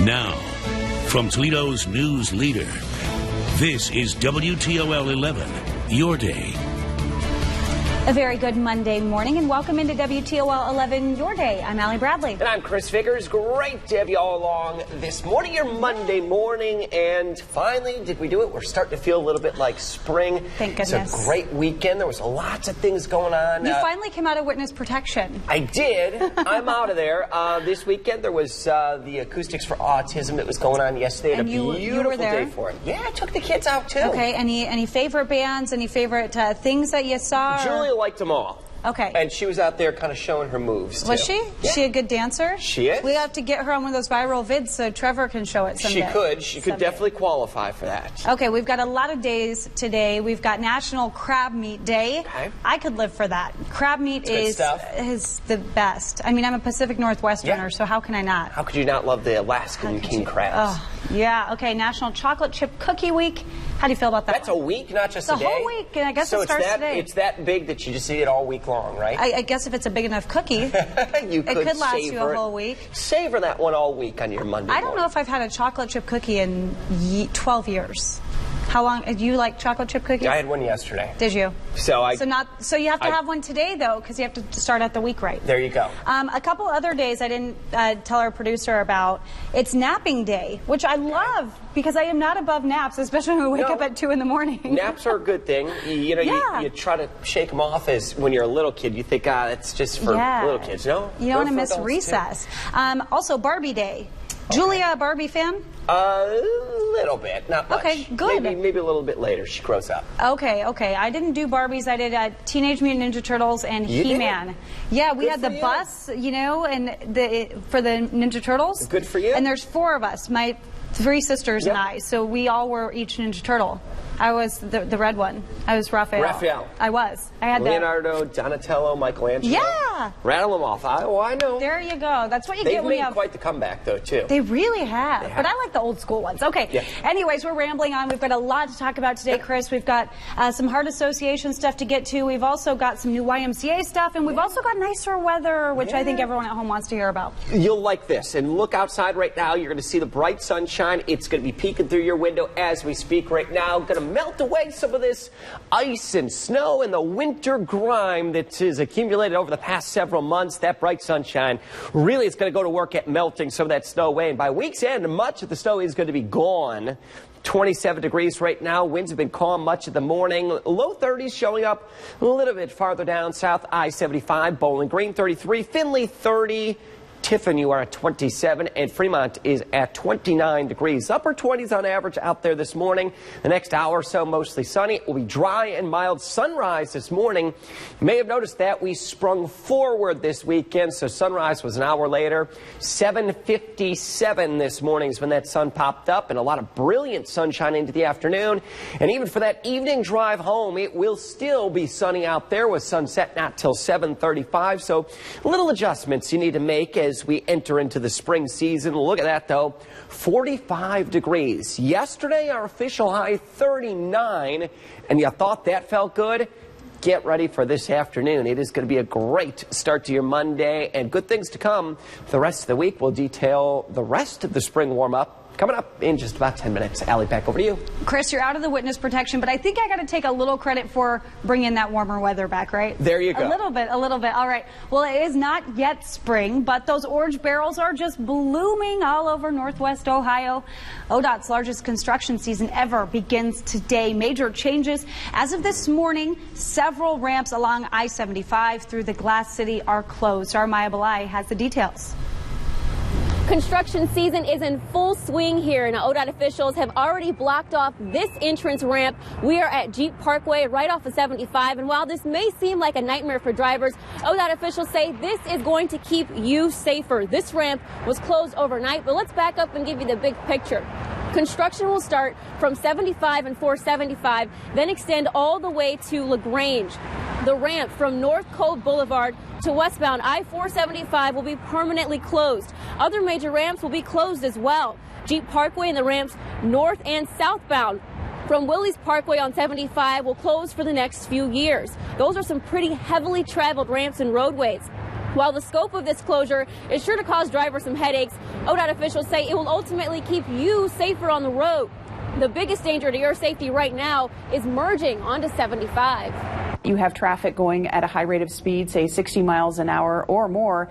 Now, from Toledo's news leader, this is WTOL 11, your day. A very good Monday morning and welcome into WTOL 11, your day. I'm Allie Bradley. And I'm Chris Vickers. Great to have you all along this morning, your Monday morning. And finally, did we do it? We're starting to feel a little bit like spring. Thank goodness. It's a great weekend. There was lots of things going on. You finally came out of witness protection. I did. I'm out of there. This weekend, there was the Acoustics for Autism that was going on yesterday. And a you beautiful were there? day for it. Yeah, I took the kids out, too. Okay, any favorite bands, any favorite things that you saw? Julia liked them all. Okay. And she was out there kind of showing her moves, too. Was she? Yeah. She a good dancer? She is. We have to get her on one of those viral vids so Trevor can show it someday. She could. She could definitely qualify for that. Okay, we've got a lot of days today. We've got National Crab Meat Day. Okay. I could live for that. Crab meat is the best. I mean, I'm a Pacific Northwesterner, so how can I not? How could you not love the Alaskan king crabs? Oh, yeah. Okay, National Chocolate Chip Cookie Week. How do you feel about that? That's a week, not just a day? It's a whole week, and I guess it starts today. It's that big that you just eat it all week long, right? I guess if it's a big enough cookie, it could last you a whole week. Savor that one all week on your Monday morning. I don't know if I've had a chocolate chip cookie in 12 years. How long? Do you like chocolate chip cookies? I had one yesterday. Did you? So you have to have one today, though, because you have to start out the week right. There you go. A couple other days I didn't tell our producer about. It's napping day, which I love because I am not above naps, especially when I wake up at 2 in the morning. Naps are a good thing. You try to shake them off as when you're a little kid. You think, that's just for little kids. No, you don't want to miss recess. Also, Barbie Day. Okay. Julia, a Barbie fan? A little bit, not much. Okay, good. Maybe a little bit later. She grows up. Okay. I didn't do Barbies. I did Teenage Mutant Ninja Turtles and He-Man. Yeah, we had the bus, and for the Ninja Turtles. Good for you. And there's 4 of us, my 3 sisters and I. So we all were each Ninja Turtle. I was the red one. I was Raphael. I was. I had Leonardo, Donatello, Michelangelo. Yeah. Rattle them off. I know. There you go. That's what you get when you have... They've made quite the comeback, though, too. They really have. But I like the old school ones. Okay. Yeah. Anyways, we're rambling on. We've got a lot to talk about today, Chris. We've got some Heart Association stuff to get to. We've also got some new YMCA stuff. And we've also got nicer weather, which I think everyone at home wants to hear about. You'll like this. And look outside right now. You're going to see the bright sunshine. It's going to be peeking through your window as we speak right now. Going to melt away some of this ice and snow and the winter grime that is accumulated over the past several months. That bright sunshine really is going to go to work at melting some of that snow away. And by week's end, much of the snow is going to be gone. 27 degrees right now. Winds have been calm much of the morning. Low 30s showing up a little bit farther down south I-75. Bowling Green 33. Findlay 30. Tiffin, you are at 27, and Fremont is at 29 degrees. Upper 20s on average out there this morning. The next hour or so, mostly sunny. It will be dry and mild. Sunrise this morning. You may have noticed that we sprung forward this weekend, so sunrise was an hour later. 7:57 this morning is when that sun popped up, and a lot of brilliant sunshine into the afternoon. And even for that evening drive home, it will still be sunny out there with sunset not till 7:35. So little adjustments you need to make as we enter into the spring season. Look at that, though. 45 degrees. Yesterday, our official high, 39. And you thought that felt good? Get ready for this afternoon. It is going to be a great start to your Monday and good things to come. For the rest of the week, we'll detail the rest of the spring warm-up coming up in just about 10 minutes. Allie, back over to you. Chris, you're out of the witness protection, but I think I got to take a little credit for bringing that warmer weather back, right? There you go. A little bit. All right. Well, it is not yet spring, but those orange barrels are just blooming all over Northwest Ohio. ODOT's largest construction season ever begins today. Major changes. As of this morning, several ramps along I-75 through the Glass City are closed. Our Maya Belay has the details. Construction season is in full swing here, and ODOT officials have already blocked off this entrance ramp. We are at Jeep Parkway right off of 75, and while this may seem like a nightmare for drivers, ODOT officials say this is going to keep you safer. This ramp was closed overnight, but let's back up and give you the big picture. Construction will start from 75 and 475, then extend all the way to LaGrange. The ramp from North Cove Boulevard to westbound I-475 will be permanently closed. Other major ramps will be closed as well. Jeep Parkway and the ramps north and southbound from Willys Parkway on 75 will close for the next few years. Those are some pretty heavily traveled ramps and roadways. While the scope of this closure is sure to cause drivers some headaches, ODOT officials say it will ultimately keep you safer on the road. The biggest danger to your safety right now is merging onto 75. You have traffic going at a high rate of speed, say 60 miles an hour or more,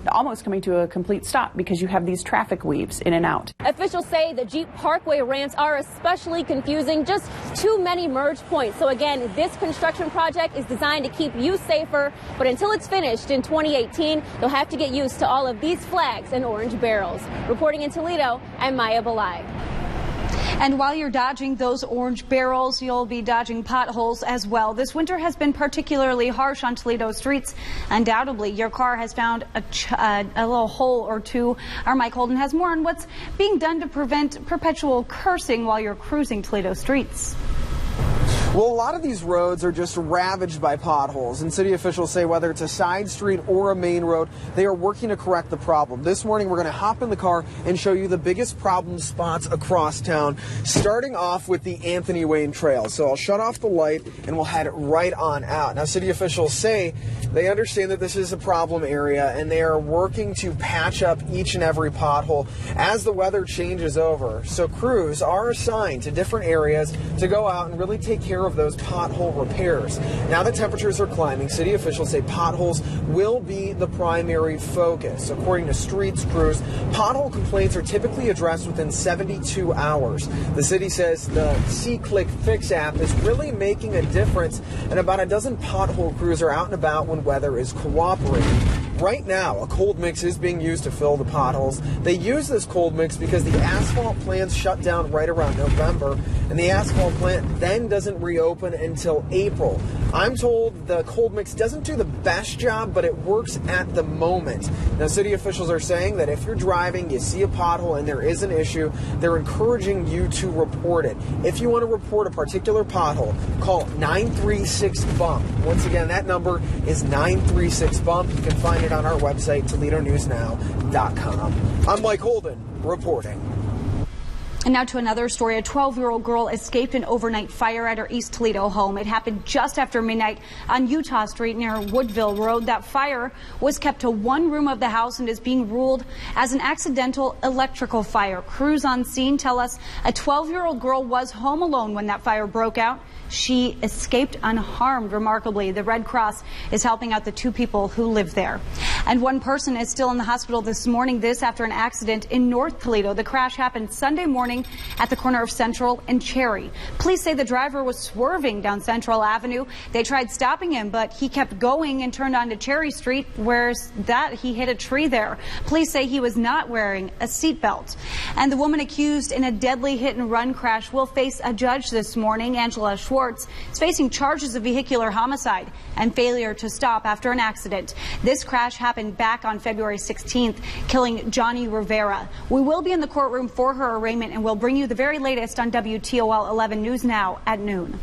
almost coming to a complete stop because you have these traffic weaves in and out. Officials say the Jeep Parkway ramps are especially confusing, just too many merge points. So again, this construction project is designed to keep you safer, but until it's finished in 2018, you'll have to get used to all of these flags and orange barrels. Reporting in Toledo, I'm Maya Balai. And while you're dodging those orange barrels, you'll be dodging potholes as well. This winter has been particularly harsh on Toledo streets. Undoubtedly, your car has found a little hole or two. Our Mike Holden has more on what's being done to prevent perpetual cursing while you're cruising Toledo streets. Well, a lot of these roads are just ravaged by potholes, and city officials say whether it's a side street or a main road, they are working to correct the problem. This morning, we're going to hop in the car and show you the biggest problem spots across town, starting off with the Anthony Wayne Trail. So I'll shut off the light and we'll head right on out. Now, city officials say they understand that this is a problem area, and they are working to patch up each and every pothole as the weather changes over. So crews are assigned to different areas to go out and really take care of those pothole repairs. Now that temperatures are climbing, city officials say potholes will be the primary focus. According to streets crews, pothole complaints are typically addressed within 72 hours. The city says the C-Click Fix app is really making a difference, and about a dozen pothole crews are out and about when weather is cooperating. Right now, a cold mix is being used to fill the potholes. They use this cold mix because the asphalt plants shut down right around November, and the asphalt plant then doesn't reopen until April. I'm told the cold mix doesn't do the best job, but it works at the moment. Now, city officials are saying that if you're driving, you see a pothole, and there is an issue, they're encouraging you to report it. If you want to report a particular pothole, call 936-BUMP. Once again, that number is 936-BUMP. You can find it on our website, ToledoNewsNow.com. I'm Mike Holden, reporting. And now to another story. A 12-year-old girl escaped an overnight fire at her East Toledo home. It happened just after midnight on Utah Street near Woodville Road. That fire was kept to one room of the house and is being ruled as an accidental electrical fire. Crews on scene tell us a 12-year-old girl was home alone when that fire broke out. She escaped unharmed. Remarkably, the Red Cross is helping out the two people who live there. And one person is still in the hospital this morning, this after an accident in North Toledo. The crash happened Sunday morning at the corner of Central and Cherry. Police say the driver was swerving down Central Avenue. They tried stopping him, but he kept going and turned onto Cherry Street, where he hit a tree there. Police say he was not wearing a seatbelt. And the woman accused in a deadly hit-and-run crash will face a judge this morning. Angela Schwartz is facing charges of vehicular homicide and failure to stop after an accident. This crash happened back on February 16th, killing Johnny Rivera. We will be in the courtroom for her arraignment, and we'll bring you the very latest on WTOL 11 News Now at noon.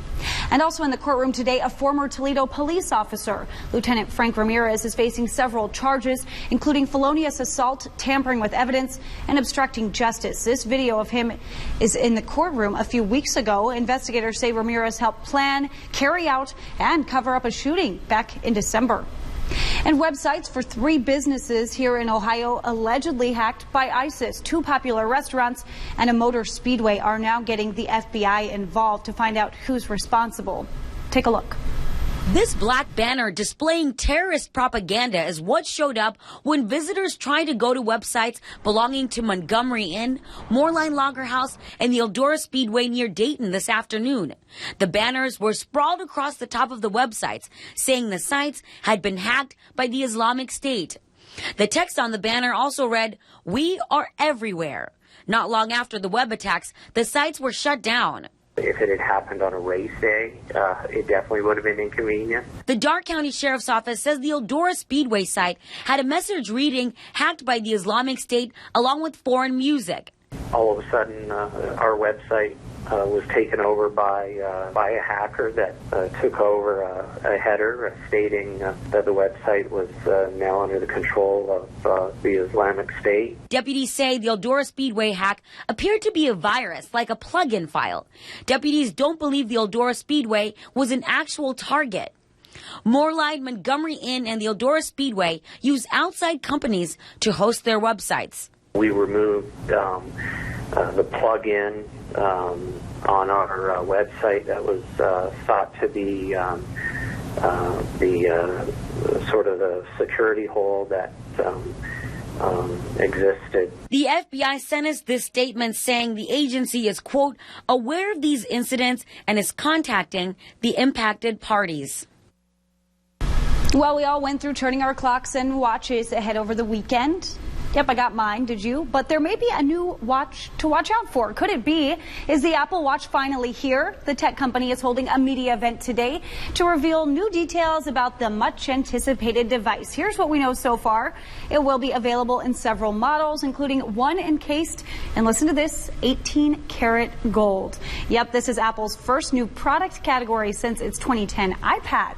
And also in the courtroom today, a former Toledo police officer, Lieutenant Frank Ramirez, is facing several charges, including felonious assault, tampering with evidence, and obstructing justice. This video of him is in the courtroom a few weeks ago. Investigators say Ramirez helped plan, carry out, and cover up a shooting back in December. And websites for 3 businesses here in Ohio allegedly hacked by ISIS. 2 popular restaurants and a motor speedway are now getting the FBI involved to find out who's responsible. Take a look. This black banner displaying terrorist propaganda is what showed up when visitors tried to go to websites belonging to Montgomery Inn, Moorline Lager House, and the Eldora Speedway near Dayton this afternoon. The banners were sprawled across the top of the websites, saying the sites had been hacked by the Islamic State. The text on the banner also read, "We are everywhere." Not long after the web attacks, the sites were shut down. If it had happened on a race day, it definitely would have been inconvenient. The Darke County Sheriff's Office says the Eldora Speedway site had a message reading hacked by the Islamic State along with foreign music. All of a sudden, our website was taken over by a hacker that took over a header stating that the website was now under the control of the Islamic State. Deputies say the Eldora Speedway hack appeared to be a virus, like a plug-in file. Deputies don't believe the Eldora Speedway was an actual target. Moreline, Montgomery Inn, and the Eldora Speedway use outside companies to host their websites. We removed the plug-in on our website that was thought to be sort of the security hole that existed. The FBI sent us this statement saying the agency is, quote, aware of these incidents and is contacting the impacted parties. Well, we all went through turning our clocks and watches ahead over the weekend. Yep, I got mine. Did you? But there may be a new watch to watch out for. Could it be? Is the Apple Watch finally here? The tech company is holding a media event today to reveal new details about the much anticipated device. Here's what we know so far. It will be available in several models, including one encased, and listen to this, 18-karat gold. Yep, this is Apple's first new product category since its 2010 iPad.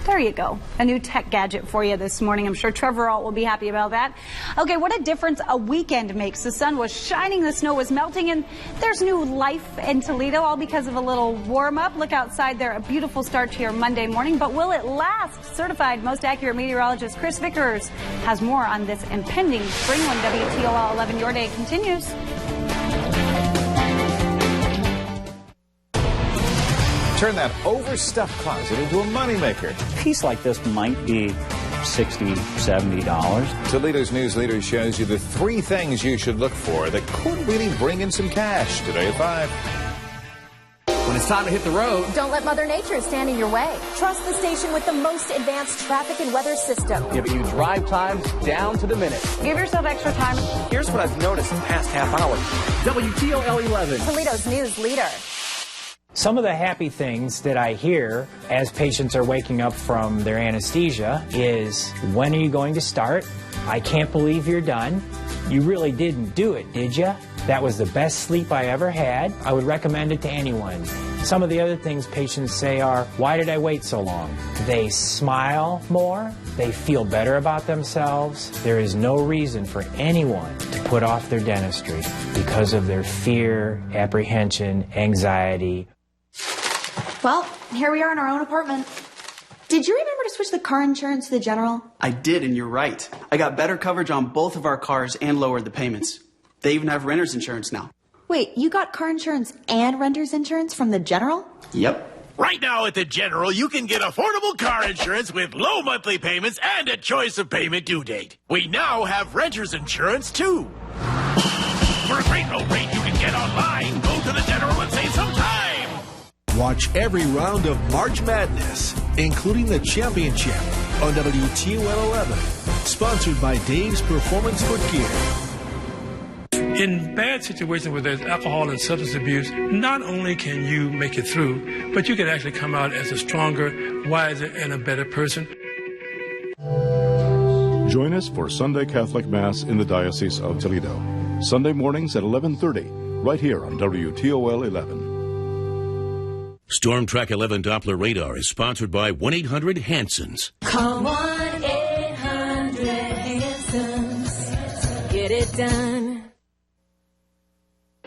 There you go. A new tech gadget for you this morning. I'm sure Trevor Alt will be happy about that. Okay, what a difference a weekend makes. The sun was shining, the snow was melting, and there's new life in Toledo, all because of a little warm-up. Look outside there, a beautiful start to your Monday morning. But will it last? Certified most accurate meteorologist Chris Vickers has more on this impending spring when WTOL 11 Your Day continues. Turn that overstuffed closet into a moneymaker. A piece like this might be $60, $70. Toledo's News Leader shows you the 3 things you should look for that could really bring in some cash today at 5. When it's time to hit the road, don't let Mother Nature stand in your way. Trust the station with the most advanced traffic and weather system. Giving you drive times down to the minute. Give yourself extra time. Here's what I've noticed in the past half hour. WTOL 11. Toledo's News Leader. Some of the happy things that I hear as patients are waking up from their anesthesia is, when are you going to start? I can't believe you're done. You really didn't do it, did you? That was the best sleep I ever had. I would recommend it to anyone. Some of the other things patients say are, why did I wait so long? They smile more. They feel better about themselves. There is no reason for anyone to put off their dentistry because of their fear, apprehension, anxiety. Well, here we are in our own apartment. Did you remember to switch the car insurance to the General? I did, and you're right. I got better coverage on both of our cars and lowered the payments. They even have renter's insurance now. Wait, you got car insurance and renter's insurance from the General? Yep. Right now at the General, you can get affordable car insurance with low monthly payments and a choice of payment due date. We now have renter's insurance, too. For a great low rate you can get online, go to the General and save some time. Watch every round of March Madness, including the championship, on WTOL 11. Sponsored by Dave's Performance Footgear. In bad situations where there's alcohol and substance abuse, not only can you make it through, but you can actually come out as a stronger, wiser, and a better person. Join us for Sunday Catholic Mass in the Diocese of Toledo. Sunday mornings at 11:30, right here on WTOL 11. Storm Track 11 Doppler radar is sponsored by 1-800-HANSONS. Call 1-800-HANSONS. Get it done.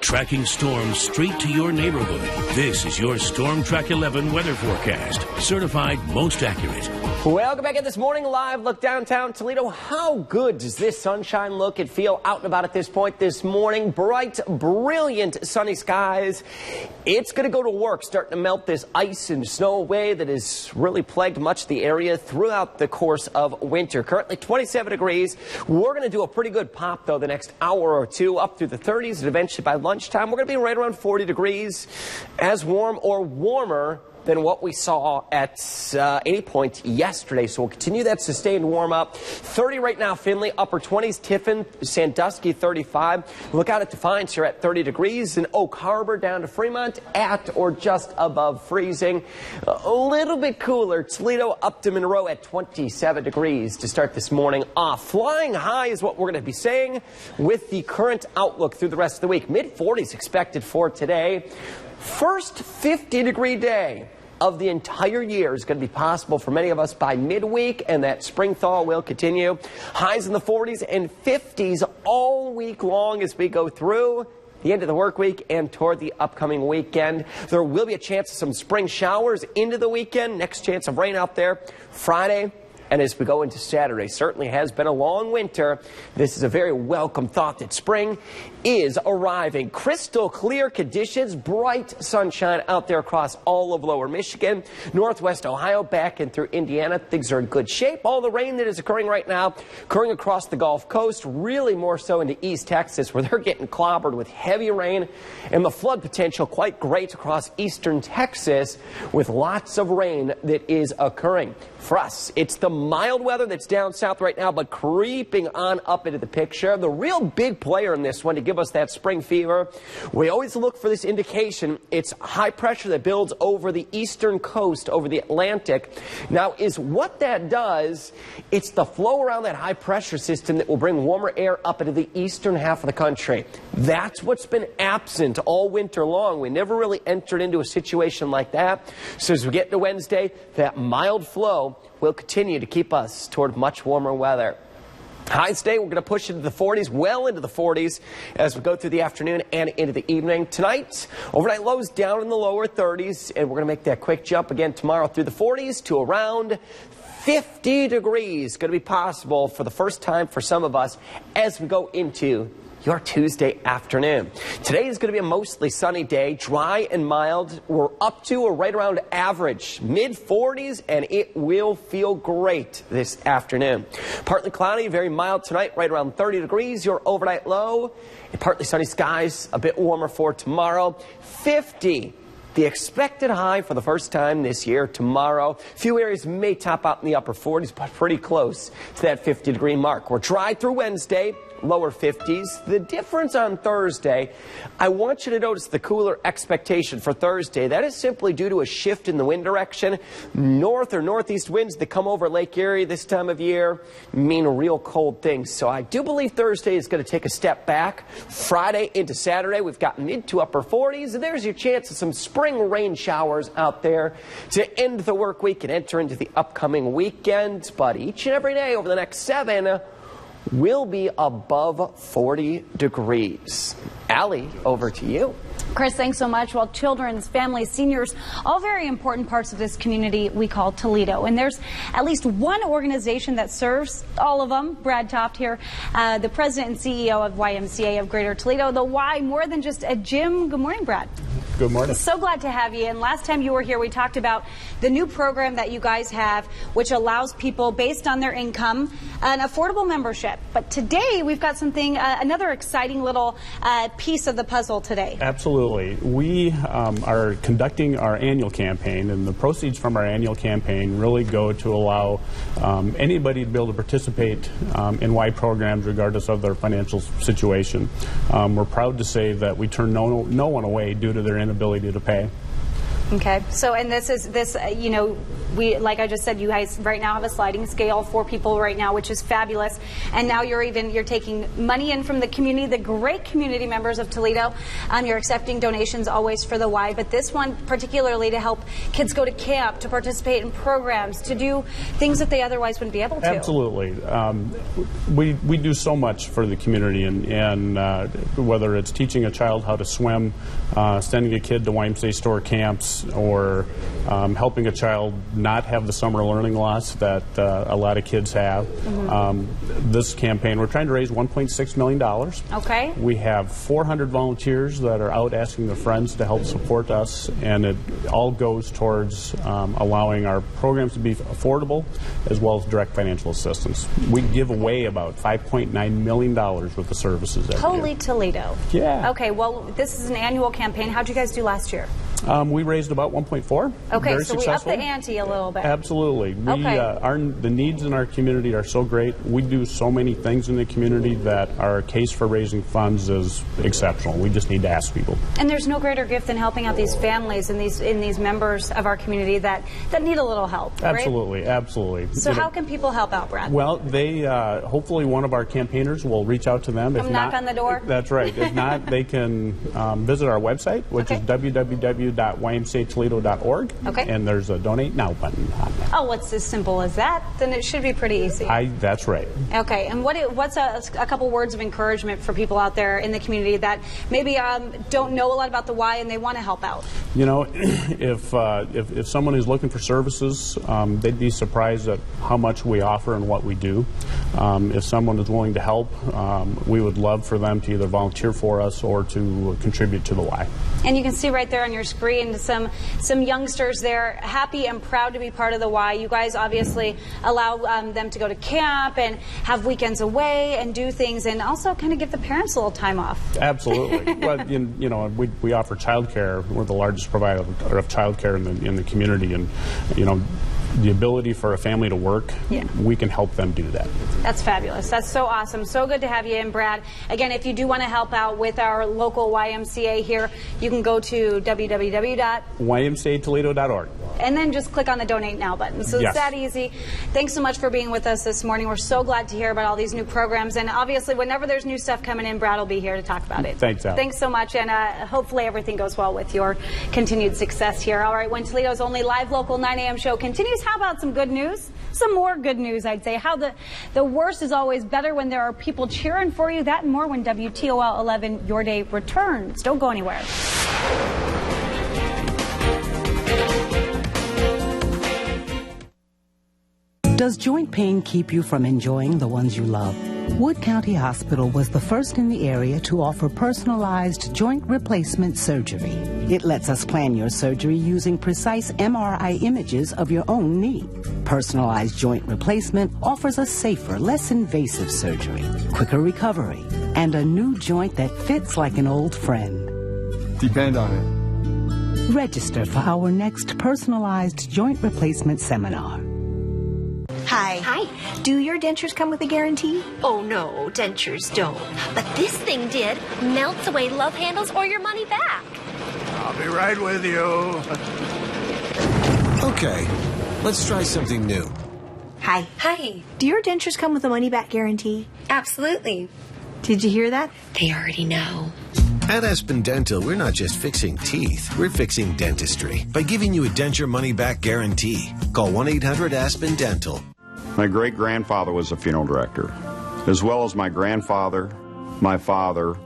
Tracking storms straight to your neighborhood. This is your Storm Track 11 weather forecast. Certified most accurate. Welcome back in this morning live look downtown Toledo. How good does this sunshine look and feel out and about at this point this morning? Bright, brilliant sunny skies. It's going to go to work starting to melt this ice and snow away that has really plagued much of the area throughout the course of winter. Currently 27 degrees. We're going to do a pretty good pop, though, the next hour or two up through the 30s, and eventually by lunchtime we're going to be right around 40 degrees, as warm or warmer than what we saw at 80 Point yesterday. So we'll continue that sustained warm-up. 30 right now, Findlay. Upper 20s, Tiffin, Sandusky, 35. Look out at Defiance, you're at 30 degrees. In Oak Harbor down to Fremont at or just above freezing. A little bit cooler. Toledo up to Monroe at 27 degrees to start this morning off. Flying high is what we're going to be saying with the current outlook through the rest of the week. Mid-40s expected for today. First 50-degree day of the entire year is going to be possible for many of us by midweek, and that spring thaw will continue. Highs in the 40s and 50s all week long as we go through. the end of the work week and toward the upcoming weekend. There will be a chance of some spring showers into the weekend. Next chance of rain out there Friday. And as we go into Saturday, certainly has been a long winter. This is a very welcome thought that spring is arriving. Crystal clear conditions, bright sunshine out there across all of lower Michigan, northwest Ohio, back and through Indiana. Things are in good shape. All the rain that is occurring right now, occurring across the Gulf Coast, really more so into East Texas, where they're getting clobbered with heavy rain, and the flood potential quite great across eastern Texas with lots of rain that is occurring. For us, it's the mild weather that's down south right now, but creeping on up into the picture. The real big player in this one to give us that spring fever, we always look for this indication. It's high pressure that builds over the eastern coast, over the Atlantic. Now, is what that does, it's the flow around that high pressure system that will bring warmer air up into the eastern half of the country. That's what's been absent all winter long. We never really entered into a situation like that. So as we get to Wednesday, that mild flow will continue to keep us toward much warmer weather. Highs today, we're going to push into the 40s, well into the 40s as we go through the afternoon and into the evening. Tonight, overnight lows down in the lower 30s, and we're going to make that quick jump again tomorrow through the 40s to around 50 degrees. Going to be possible for the first time for some of us as we go into your Tuesday afternoon. Today is going to be a mostly sunny day, dry and mild. We're up to or right around average, mid-40s, and it will feel great this afternoon. Partly cloudy, very mild tonight, right around 30 degrees, your overnight low. And partly sunny skies, a bit warmer for tomorrow, 50. The expected high for the first time this year tomorrow. Few areas may top out in the upper 40s, but pretty close to that 50-degree mark. We're dry through Wednesday, lower 50s. The difference on Thursday, I want you to notice the cooler expectation for Thursday. That is simply due to a shift in the wind direction. North or northeast winds that come over Lake Erie this time of year mean real cold things. So I do believe Thursday is going to take a step back. Friday into Saturday, we've got mid to upper 40s. And there's your chance of some spring rain showers out there to end the work week and enter into the upcoming weekend. But each and every day over the next 7 will be above 40 degrees. Allie, over to you. Chris, thanks so much. Well, children's, families, seniors, all very important parts of this community we call Toledo. And there's at least one organization that serves all of them. Brad Toft here, the president and CEO of YMCA of Greater Toledo. The Y, more than just a gym. Good morning, Brad. Good morning. So glad to have you. And last time you were here, we talked about the new program that you guys have, which allows people, based on their income, an affordable membership. But today, we've got something, another exciting little piece of the puzzle today. Absolutely. We are conducting our annual campaign, and the proceeds from our annual campaign really go to allow anybody to be able to participate in Y programs regardless of their financial situation. We're proud to say that we turn no one away due to their inability to pay. Okay. So, and this, you know, we, like I just said, you guys right now have a sliding scale for people right now, which is fabulous. And now you're taking money in from the community, the great community members of Toledo. You're accepting donations always for the Y, but this one particularly to help kids go to camp, to participate in programs, to do things that they otherwise wouldn't be able to. Absolutely. We do so much for the community, and whether it's teaching a child how to swim, sending a kid to YMCA store camps, or helping a child not have the summer learning loss that a lot of kids have. This campaign, we're trying to raise $1.6 million. Okay. We have 400 volunteers that are out asking their friends to help support us, and it all goes towards allowing our programs to be affordable as well as direct financial assistance. We give away about $5.9 million worth of services every year. Holy Toledo. Yeah. Okay, well, this is an annual campaign. How'd you guys do last year? We raised about 1.4. Okay, Very so successful. we upped the ante a little bit. Absolutely. Okay. The needs in our community are so great. We do so many things in the community that our case for raising funds is exceptional. We just need to ask people. And there's no greater gift than helping out these families and these members of our community that need a little help. Absolutely, right? Absolutely. So how can people help out, Brad? Well, they hopefully one of our campaigners will reach out to them. Come knock on the door. That's right. If not, they can visit our website, which is www.ymca.org. www.ymcatoledo.org. Okay. And there's a Donate Now button on there. Oh, it's as simple as that. Then it should be pretty easy. That's right. Okay, and what's a couple words of encouragement for people out there in the community that maybe don't know a lot about the Y and they want to help out? You know, if someone is looking for services, they'd be surprised at how much we offer and what we do. If someone is willing to help, we would love for them to either volunteer for us or to contribute to the Y. And you can see right there on your screen some youngsters there, happy and proud to be part of the Y. You guys obviously allow them to go to camp and have weekends away and do things, and also kind of give the parents a little time off. Absolutely. But you know, we offer childcare. We're the largest provider of childcare in the community, and you know, the ability for a family to work, we can help them do that. That's fabulous. That's so awesome. So good to have you in, Brad. Again, if you do want to help out with our local YMCA here, you can go to www.ymcatoledo.org. and then just click on the Donate Now button. So it's that easy. Thanks so much for being with us this morning. We're so glad to hear about all these new programs. And obviously, whenever there's new stuff coming in, Brad will be here to talk about it. Thanks, Al. Thanks so much. And hopefully everything goes well with your continued success here. All right, when Toledo's only live local 9 a.m. show continues, how about some good news? Some more good news, I'd say. How the worst is always better when there are people cheering for you. That and more when WTOL 11 Your Day returns. Don't go anywhere. Does joint pain keep you from enjoying the ones you love? Wood County Hospital was the first in the area to offer personalized joint replacement surgery. It lets us plan your surgery using precise MRI images of your own knee. Personalized joint replacement offers a safer, less invasive surgery, quicker recovery, and a new joint that fits like an old friend. Depend on it. Register for our next personalized joint replacement seminar. Hi. Hi. Do your dentures come with a guarantee? Oh, no, dentures don't. But this thing did. Melts away love handles or your money back. I'll be right with you. Okay, let's try something new. Hi. Hi. Do your dentures come with a money-back guarantee? Absolutely. Did you hear that? They already know. At Aspen Dental, we're not just fixing teeth, we're fixing dentistry by giving you a denture money-back guarantee. Call 1-800-ASPEN-DENTAL. My great-grandfather was a funeral director, as well as my grandfather, my father,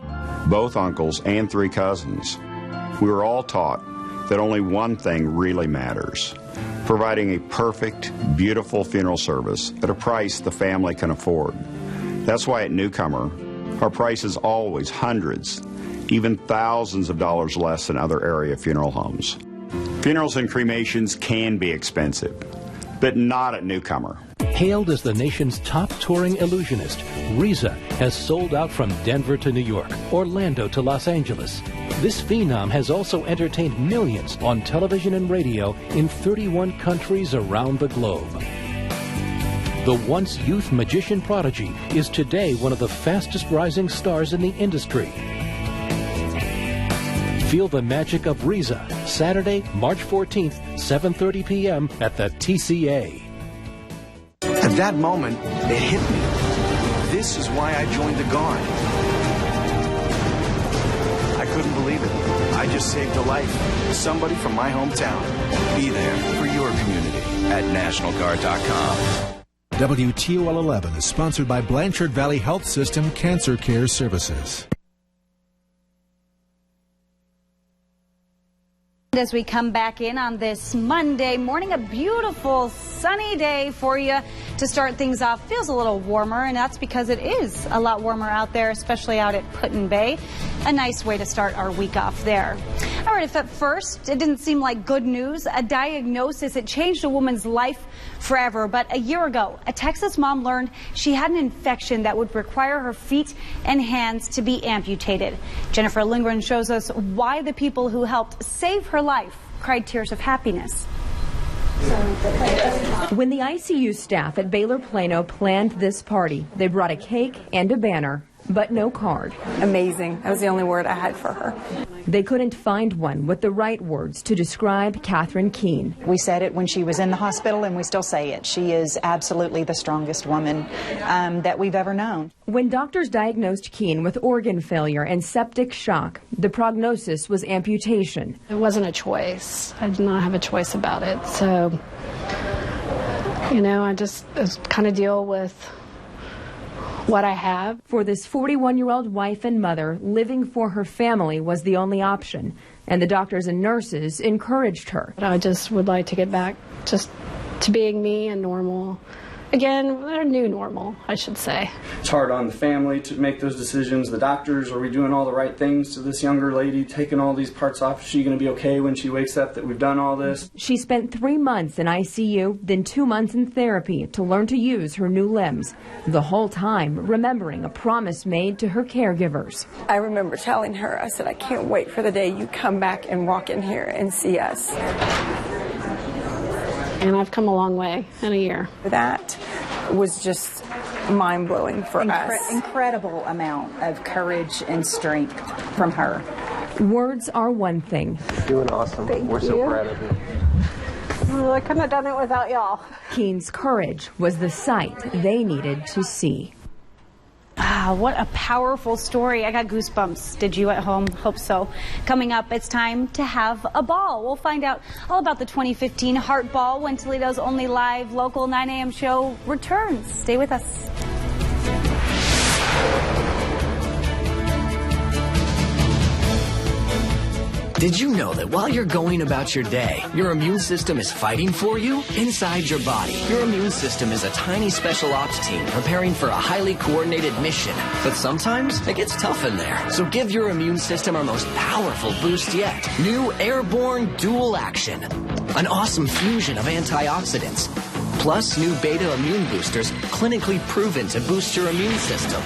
both uncles, and 3 cousins. We were all taught that only one thing really matters: providing a perfect, beautiful funeral service at a price the family can afford. That's why at Newcomer, our price is always hundreds, even thousands of dollars less than other area funeral homes. Funerals and cremations can be expensive, but not at Newcomer. Hailed as the nation's top touring illusionist, Reza has sold out from Denver to New York, Orlando to Los Angeles. This phenom has also entertained millions on television and radio in 31 countries around the globe. The once youth magician prodigy is today one of the fastest rising stars in the industry. Feel the magic of Reza, Saturday, March 14th, 7:30 p.m. at the TCA. At that moment, it hit me. This is why I joined the Guard. I couldn't believe it. I just saved a life. Somebody from my hometown. Be there for your community at NationalGuard.com. WTOL 11 is sponsored by Blanchard Valley Health System Cancer Care Services. As we come back in on this Monday morning, a beautiful sunny day for you to start things off. Feels a little warmer, and that's because it is a lot warmer out there, especially out at Put-in-Bay. A nice way to start our week off there. All right, if at first it didn't seem like good news, a diagnosis, it changed a woman's life forever. But a year ago, a Texas mom learned she had an infection that would require her feet and hands to be amputated. Jennifer Lindgren shows us why the people who helped save her life cried tears of happiness. When the ICU staff at Baylor Plano planned this party, they brought a cake and a banner. but no card. Amazing. That was the only word I had for her. They couldn't find one with the right words to describe Catherine Keene. We said it when she was in the hospital, and we still say it. She is absolutely the strongest woman that we've ever known. When doctors diagnosed Keene with organ failure and septic shock, the prognosis was amputation. It wasn't a choice. I did not have a choice about it. So, I just kind of deal with what I have. For this 41-year-old wife and mother, living for her family was the only option, and the doctors and nurses encouraged her. I just would like to get back just to being me and normal. Again, a new normal, I should say. It's hard on the family to make those decisions. The doctors, are we doing all the right things to this younger lady, taking all these parts off? Is she going to be okay when she wakes up that we've done all this? She spent 3 months in ICU, then 2 months in therapy to learn to use her new limbs. The whole time remembering a promise made to her caregivers. I remember telling her, I said, I can't wait for the day you come back and walk in here and see us. And I've come a long way in a year. That was just mind-blowing for us. Incredible amount of courage and strength from her. Words are one thing. Doing awesome. We're so proud of you. Well, I couldn't have done it without y'all. Keene's courage was the sight they needed to see. Ah, what a powerful story. I got goosebumps. Did you at home? Hope so. Coming up, it's time to have a ball. We'll find out all about the 2015 Heart Ball when Toledo's only live local 9 a.m. show returns. Stay with us. Did you know that while you're going about your day, your immune system is fighting for you? Inside your body, your immune system is a tiny special ops team preparing for a highly coordinated mission. But sometimes it gets tough in there. So give your immune system our most powerful boost yet. New Airborne Dual Action. An awesome fusion of antioxidants. Plus new beta immune boosters clinically proven to boost your immune system.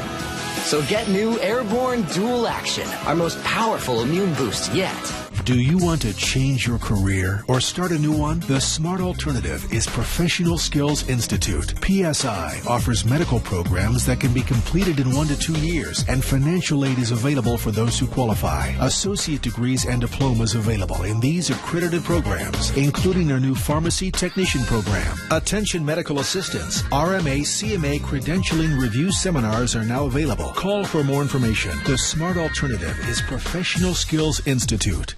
So get new Airborne Dual Action, our most powerful immune boost yet. Do you want to change your career or start a new one? The smart alternative is Professional Skills Institute. PSI offers medical programs that can be completed in 1 to 2 years, and financial aid is available for those who qualify. Associate degrees and diplomas available in these accredited programs, including our new pharmacy technician program. Attention medical assistants. RMA CMA credentialing review seminars are now available. Call for more information. The smart alternative is Professional Skills Institute.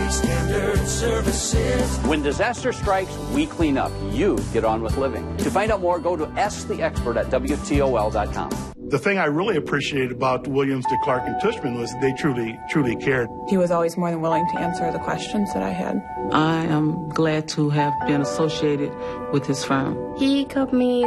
Standard Services. When disaster strikes, we clean up. You get on with living. To find out more, go to AskTheExpert at WTOL.com. The thing I really appreciated about Williams to Clark and Tushman was they truly cared. He was always more than willing to answer the questions that I had. I am glad to have been associated with his firm. He got me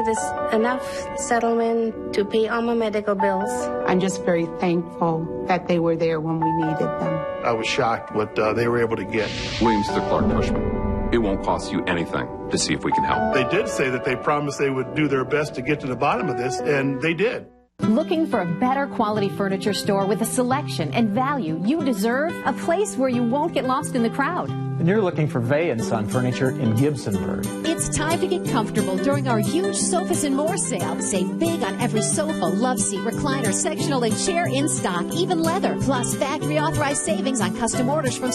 enough settlement to pay all my medical bills. I'm just very thankful that they were there when we needed them. I was shocked what they were able to get. Williams to Clark Tushman. It won't cost you anything to see if we can help. They did say that they promised they would do their best to get to the bottom of this, and they did. Looking for a better quality furniture store with a selection and value you deserve? A place where you won't get lost in the crowd. And you're looking for Vey & Son furniture in Gibsonburg. It's time to get comfortable during our huge Sofas and More sale. Save big on every sofa, love seat, recliner, sectional, and chair in stock, even leather. Plus factory authorized savings on custom orders from